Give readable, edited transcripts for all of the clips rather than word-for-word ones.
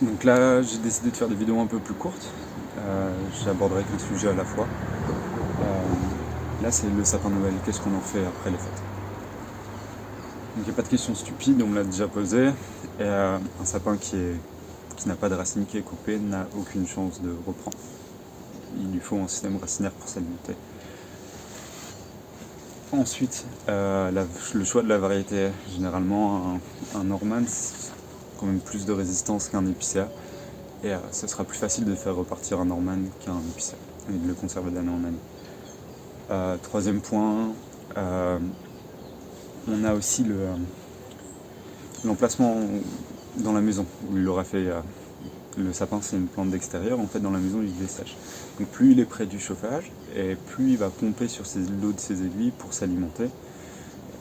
Donc là, j'ai décidé de faire des vidéos un peu plus courtes. J'aborderai qu'un sujet à la fois. Là, c'est le sapin de Noël. Qu'est-ce qu'on en fait après les fêtes? Donc il n'y a pas de question stupide, on me l'a déjà posé. Et un sapin qui n'a pas de racine, qui est coupé, n'a aucune chance de reprendre. Il lui faut un système racinaire pour s'alimenter. Ensuite, le choix de la variété. Généralement, un Norman, c'est quand même plus de résistance qu'un épicéa. Et ce sera plus facile de faire repartir un Norman qu'un épicéa, et de le conserver d'année en année. Troisième point, on a aussi l'emplacement dans la maison où il aura fait. Le sapin, c'est une plante d'extérieur, en fait dans la maison il dessèche. Donc plus il est près du chauffage, et plus il va pomper sur l'eau de ses aiguilles pour s'alimenter,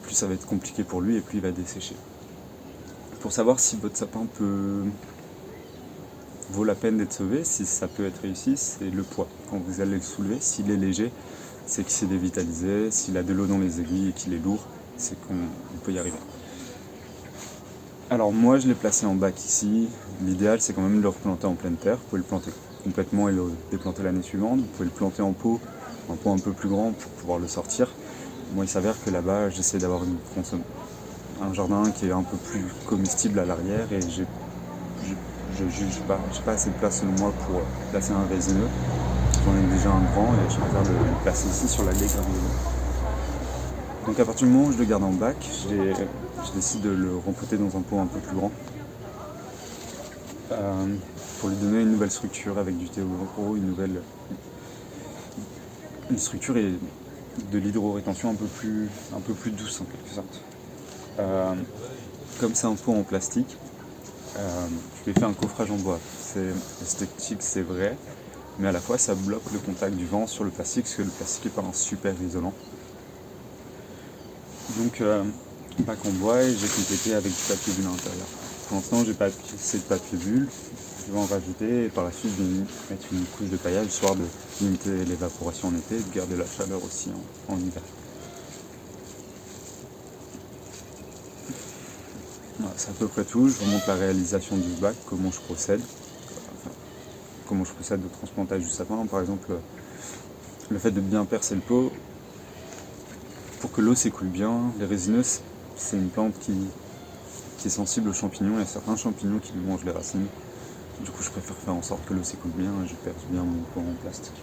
plus ça va être compliqué pour lui et plus il va dessécher. Pour savoir si votre sapin vaut la peine d'être sauvé, si ça peut être réussi, c'est le poids. Quand vous allez le soulever, s'il est léger, c'est qu'il s'est dévitalisé, s'il a de l'eau dans les aiguilles et qu'il est lourd, c'est qu'on peut y arriver. Alors moi je l'ai placé en bac ici. L'idéal c'est quand même de le replanter en pleine terre. Vous pouvez le planter complètement et le déplanter l'année suivante. Vous pouvez le planter en pot, un pot un peu plus grand pour pouvoir le sortir. Moi il s'avère que là-bas j'essaie d'avoir un jardin qui est un peu plus comestible à l'arrière et j'ai pas assez de place selon moi pour placer un résineux. J'en ai déjà un grand et je préfère le placer ici sur l'allée gravillonnaire. Donc à partir du moment où je le garde en bac, je décide de le rempoter dans un pot un peu plus grand pour lui donner une nouvelle structure avec du théo, une structure et de l'hydro-rétention un peu plus douce en quelque sorte. Comme c'est un pot en plastique, je lui ai fait un coffrage en bois. C'est esthétique, c'est vrai, mais à la fois ça bloque le contact du vent sur le plastique parce que le plastique n'est pas un super isolant. Donc bac en bois et j'ai complété avec du papier bulle à l'intérieur. Pour l'instant j'ai pas assez de papier bulle, je vais en rajouter et par la suite je vais mettre une couche de paillage histoire de limiter l'évaporation en été et de garder la chaleur aussi en hiver. Voilà, c'est à peu près tout, je vous montre la réalisation du bac, comment je procède au transplantage du sapin. Par exemple, le fait de bien percer le pot, pour que l'eau s'écoule bien, les résineuses, c'est une plante qui est sensible aux champignons. Il y a certains champignons qui lui mangent les racines. Du coup, je préfère faire en sorte que l'eau s'écoule bien et je perce bien mon pot en plastique.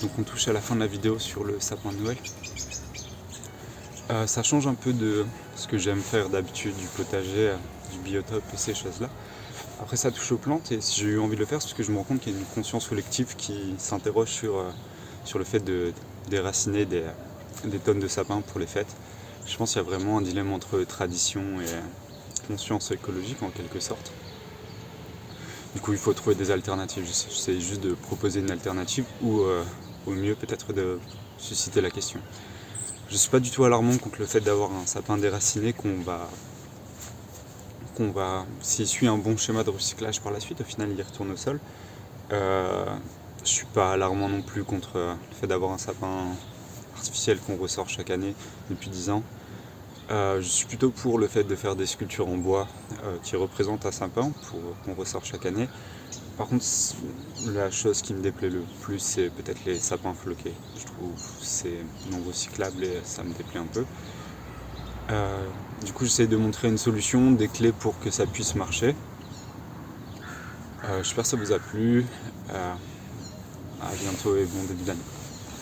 Donc on touche à la fin de la vidéo sur le sapin de Noël. Ça change un peu de ce que j'aime faire d'habitude, du potager, du biotope et ces choses-là. Après ça touche aux plantes et si j'ai eu envie de le faire, c'est parce que je me rends compte qu'il y a une conscience collective qui s'interroge sur le fait de déraciner des tonnes de sapins pour les fêtes. Je pense qu'il y a vraiment un dilemme entre tradition et conscience écologique en quelque sorte. Du coup il faut trouver des alternatives. J'essaie juste de proposer une alternative ou au mieux peut-être de susciter la question. Je ne suis pas du tout alarmant contre le fait d'avoir un sapin déraciné s'il suit un bon schéma de recyclage par la suite, au final il retourne au sol. Je suis pas alarmant non plus contre le fait d'avoir un sapin artificiel qu'on ressort chaque année depuis 10 ans. Je suis plutôt pour le fait de faire des sculptures en bois qui représentent un sapin qu'on ressort chaque année. Par contre, la chose qui me déplaît le plus, c'est peut-être les sapins floqués. Je trouve que c'est non recyclable et ça me déplaît un peu. Du coup, j'essaie de montrer une solution, des clés pour que ça puisse marcher. J'espère que ça vous a plu. À bientôt et bon début d'année.